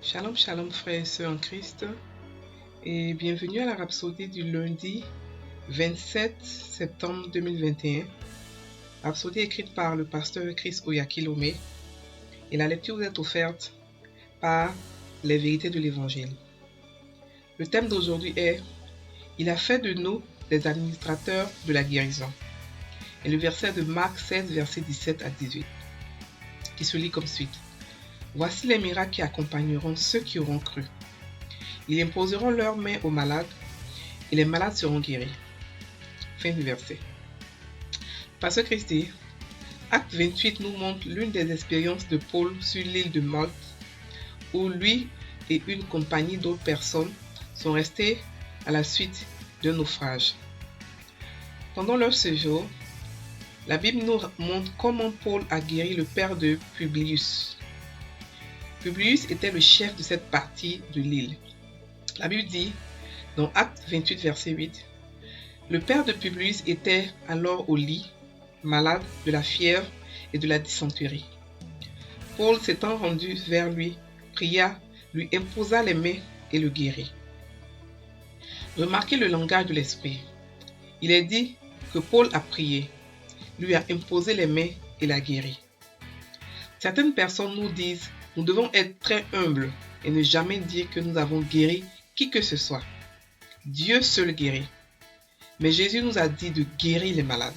Shalom, shalom frères et sœurs en Christ et bienvenue à la Rhapsodie du lundi 27 septembre 2021. Rhapsodie écrite par le pasteur Chris Oyakilome et la lecture vous est offerte par les vérités de l'évangile. Le thème d'aujourd'hui est « Il a fait de nous des administrateurs de la guérison » et le verset de Marc 16, versets 17 à 18 qui se lit comme suit. Voici les miracles qui accompagneront ceux qui auront cru. Ils imposeront leurs mains aux malades et les malades seront guéris. Fin du verset. Pasteur Christy, Acte 28 nous montre l'une des expériences de Paul sur l'île de Malte, où lui et une compagnie d'autres personnes sont restés à la suite d'un naufrage. Pendant leur séjour, la Bible nous montre comment Paul a guéri le père de Publius. Publius était le chef de cette partie de l'île. La Bible dit, dans Acte 28, verset 8, « Le père de Publius était alors au lit, malade de la fièvre et de la dysenterie. Paul s'étant rendu vers lui, pria, lui imposa les mains et le guérit. » Remarquez le langage de l'esprit. Il est dit que Paul a prié, lui a imposé les mains et l'a guéri. Certaines personnes nous disent nous devons être très humbles et ne jamais dire que nous avons guéri qui que ce soit. Dieu seul guérit. Mais Jésus nous a dit de guérir les malades.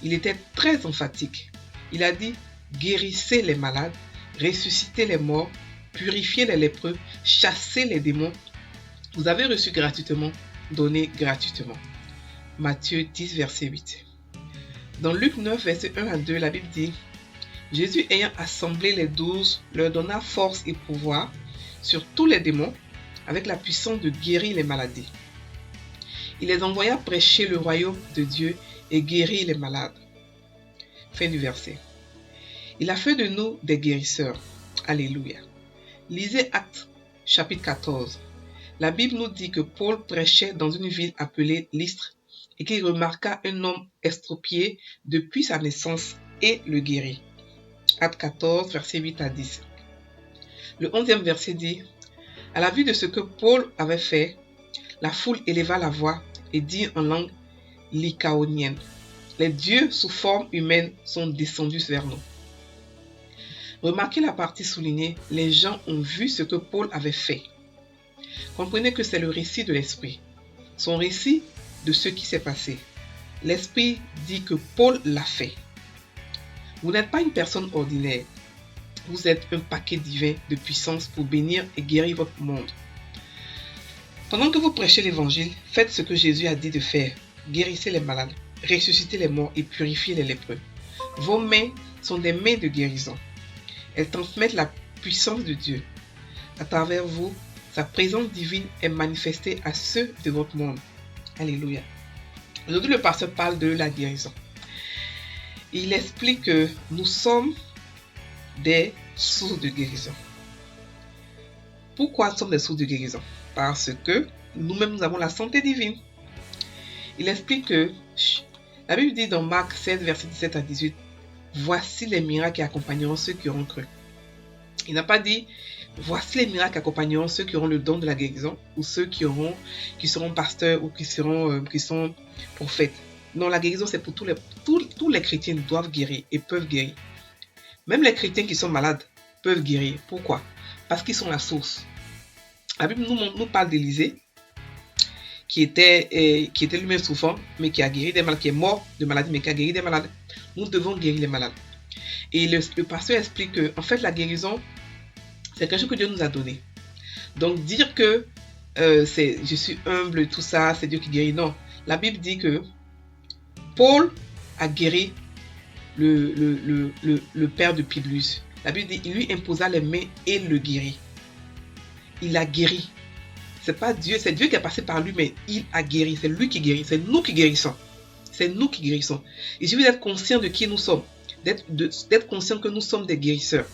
Il était très emphatique. Il a dit « Guérissez les malades, ressuscitez les morts, purifiez les lépreux, chassez les démons. Vous avez reçu gratuitement, donnez gratuitement. » Matthieu 10, verset 8. Dans Luc 9, verset 1 à 2, la Bible dit « Jésus ayant assemblé les 12, leur donna force et pouvoir sur tous les démons, avec la puissance de guérir les maladies. Il les envoya prêcher le royaume de Dieu et guérir les malades. » Fin du verset. Il a fait de nous des guérisseurs. Alléluia. Lisez Actes chapitre 14. La Bible nous dit que Paul prêchait dans une ville appelée Lystre et qu'il remarqua un homme estropié depuis sa naissance et le guérit. Acte 14, versets 8 à 10. Le 11e verset dit « À la vue de ce que Paul avait fait, la foule éleva la voix et dit en langue lycaonienne, « Les dieux sous forme humaine sont descendus vers nous. » Remarquez la partie soulignée, les gens ont vu ce que Paul avait fait. Comprenez que c'est le récit de l'Esprit, son récit de ce qui s'est passé. L'Esprit dit que Paul l'a fait. Vous n'êtes pas une personne ordinaire. Vous êtes un paquet divin de puissance pour bénir et guérir votre monde. Pendant que vous prêchez l'évangile, faites ce que Jésus a dit de faire. Guérissez les malades, ressuscitez les morts et purifiez les lépreux. Vos mains sont des mains de guérison. Elles transmettent la puissance de Dieu. À travers vous, sa présence divine est manifestée à ceux de votre monde. Alléluia. Aujourd'hui, le pasteur parle de la guérison. Il explique que nous sommes des sources de guérison. Pourquoi nous sommes des sources de guérison? Parce que nous-mêmes, nous avons la santé divine. Il explique que la Bible dit dans Marc 16, verset 17 à 18, « Voici les miracles qui accompagneront ceux qui auront cru. » Il n'a pas dit « Voici les miracles qui accompagneront ceux qui auront le don de la guérison ou ceux qui seront pasteurs ou qui sont prophètes. » Non, la guérison, c'est pour tous les chrétiens doivent guérir et peuvent guérir. Même les chrétiens qui sont malades peuvent guérir. Pourquoi? Parce qu'ils sont la source. La Bible nous parle d'Élisée, qui était lui-même souffrant, mais qui a guéri des malades, qui est mort de maladie, mais qui a guéri des malades. Nous devons guérir les malades. Et le pasteur explique que, en fait, la guérison, c'est quelque chose que Dieu nous a donné. Donc, dire que je suis humble, tout ça, c'est Dieu qui guérit. Non. La Bible dit que Paul a guéri le père de Publius. La Bible dit, il lui imposa les mains et le guérit. Il a guéri. C'est pas Dieu, c'est Dieu qui est passé par lui, mais il a guéri. C'est lui qui guérit. C'est nous qui guérissons. C'est nous qui guérissons. Il suffit d'être conscient de qui nous sommes. D'être conscient que nous sommes des guérisseurs.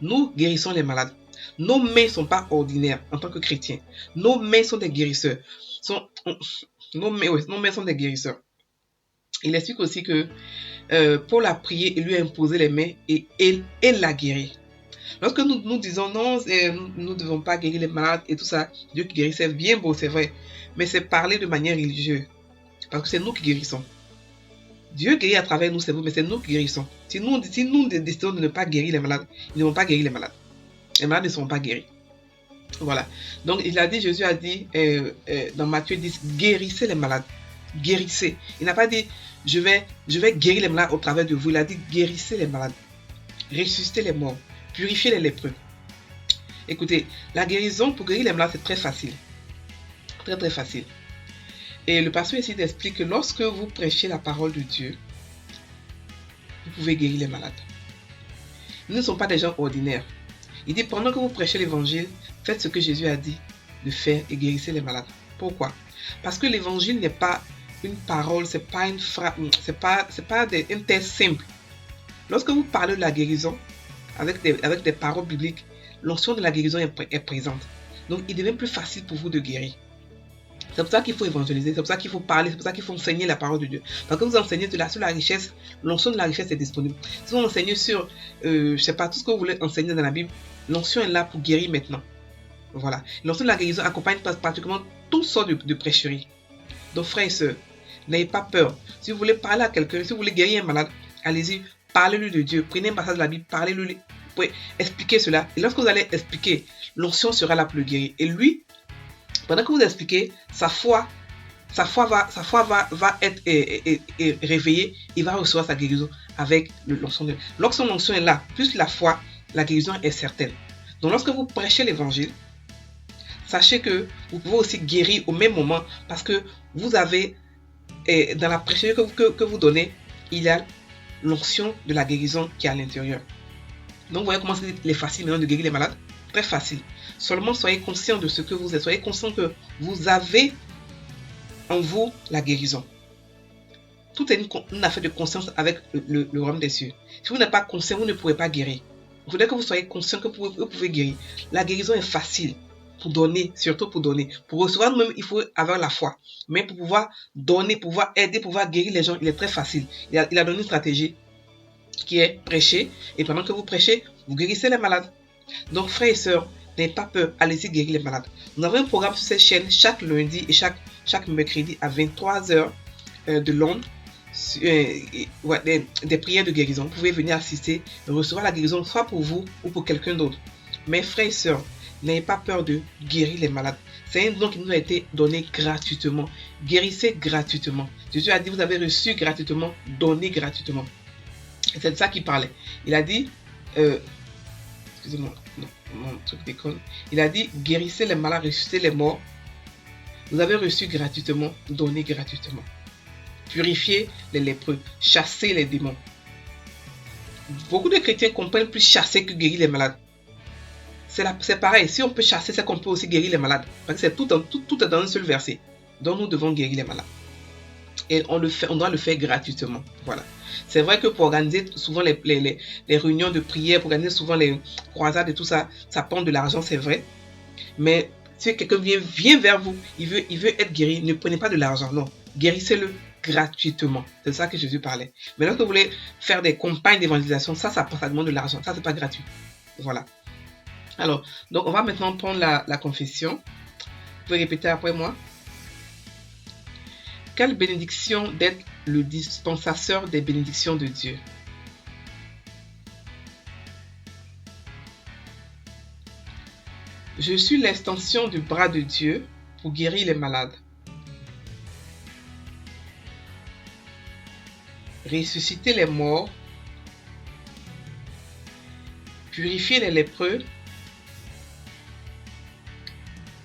Nous guérissons les malades. Nos mains ne sont pas ordinaires en tant que chrétiens. Nos mains sont des guérisseurs. Nos mains sont des guérisseurs. Il explique aussi que Paul a prié et lui a imposé les mains et l'a guéri. Lorsque nous disons non, nous ne devons pas guérir les malades et tout ça, Dieu qui guérit, c'est bien beau, c'est vrai. Mais c'est parler de manière religieuse. Parce que c'est nous qui guérissons. Dieu guérit à travers nous, c'est vous, mais c'est nous qui guérissons. Si nous décidons de ne pas guérir les malades, ils ne vont pas guérir les malades. Les malades ne seront pas guéris. Voilà. Donc, Jésus a dit dans Matthieu 10, guérissez les malades. Guérissez. Il n'a pas dit, je vais guérir les malades au travers de vous. Il a dit, guérissez les malades. Ressuscitez les morts. Purifiez les lépreux. Écoutez, la guérison pour guérir les malades, c'est très facile. Très, très facile. Et le pasteur ici explique que lorsque vous prêchez la parole de Dieu, vous pouvez guérir les malades. Nous ne sommes pas des gens ordinaires. Il dit, pendant que vous prêchez l'évangile, faites ce que Jésus a dit de faire et guérissez les malades. Pourquoi? Parce que l'évangile n'est pas une parole, c'est pas une phrase, c'est pas un texte simple. Lorsque vous parlez de la guérison, avec des paroles bibliques, l'onction de la guérison est présente. Donc, il devient plus facile pour vous de guérir. C'est pour ça qu'il faut évangéliser, c'est pour ça qu'il faut parler, c'est pour ça qu'il faut enseigner la parole de Dieu. Parce que vous enseignez sur la richesse, l'onction de la richesse est disponible. Si vous enseignez sur, je sais pas, tout ce que vous voulez enseigner dans la Bible, l'onction est là pour guérir maintenant. Voilà. L'onction de la guérison accompagne pratiquement toutes sortes de prêcheries. Donc, frères et sœurs, n'ayez pas peur. Si vous voulez parler à quelqu'un, si vous voulez guérir un malade, allez-y, parlez-lui de Dieu. Prenez un passage de la Bible, parlez-lui, vous pouvez expliquer cela. Et lorsque vous allez expliquer, l'onction sera là pour le guérir. Et lui, pendant que vous expliquez, sa foi va être réveillée, il va recevoir sa guérison avec l'onction de Dieu. Lorsque l'onction est là, plus la foi, la guérison est certaine. Donc lorsque vous prêchez l'évangile, sachez que vous pouvez aussi guérir au même moment parce que vous avez, dans la prêcherie que vous donnez, il y a l'onction de la guérison qui est à l'intérieur. Donc vous voyez comment c'est facile maintenant de guérir les malades? Très facile. Seulement soyez conscient de ce que vous êtes. Soyez conscient que vous avez en vous la guérison. Tout est une affaire de conscience avec le royaume des cieux. Si vous n'êtes pas conscient, vous ne pourrez pas guérir. Il faudrait que vous soyez conscient que vous pouvez guérir. La guérison est facile pour donner, surtout pour donner. Pour recevoir même, il faut avoir la foi. Mais pour pouvoir donner, pouvoir aider, pouvoir guérir les gens, il est très facile. Il a donné une stratégie qui est prêcher. Et pendant que vous prêchez, vous guérissez les malades. Donc, frères et sœurs, n'ayez pas peur, allez-y guérir les malades. Nous avons un programme sur cette chaîne chaque lundi et chaque mercredi à 23h de Londres. Des prières de guérison. Vous pouvez venir assister et recevoir la guérison soit pour vous ou pour quelqu'un d'autre. Mais frères et sœurs, n'ayez pas peur de guérir les malades. C'est un don qui nous a été donné gratuitement. Guérissez gratuitement. Jésus a dit, vous avez reçu gratuitement, donnez gratuitement. Et c'est de ça qu'il parlait. Il a dit, excusez-moi, non, mon truc déconne. Il a dit, guérissez les malades, ressuscitez les morts. Vous avez reçu gratuitement, donnez gratuitement. Purifiez les lépreux, chassez les démons. Beaucoup de chrétiens comprennent plus chasser que guérir les malades. C'est pareil, si on peut chasser, c'est qu'on peut aussi guérir les malades. Parce que c'est tout est dans un seul verset. Donc nous devons guérir les malades. Et on doit le faire gratuitement. Voilà. C'est vrai que pour organiser souvent les réunions de prière, pour organiser souvent les croisades et tout ça, ça prend de l'argent, c'est vrai. Mais si quelqu'un vient vers vous, il veut être guéri, ne prenez pas de l'argent, non. Guérissez-le gratuitement. C'est ça que Jésus parlait. Mais lorsque vous voulez faire des campagnes d'évangélisation, ça demande de l'argent. Ça, c'est pas gratuit. Voilà. Alors, donc on va maintenant prendre la confession. Vous pouvez répéter après moi. Quelle bénédiction d'être le dispensateur des bénédictions de Dieu. Je suis l'extension du bras de Dieu pour guérir les malades. Ressusciter les morts. Purifier les lépreux.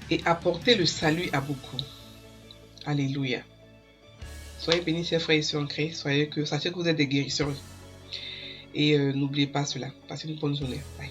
Et apporter le salut à beaucoup. Alléluia. Soyez bénis, chers frères et sœurs en Christ. Sachez que vous êtes des guérisseurs. Et n'oubliez pas cela. Passez une bonne journée. Bye.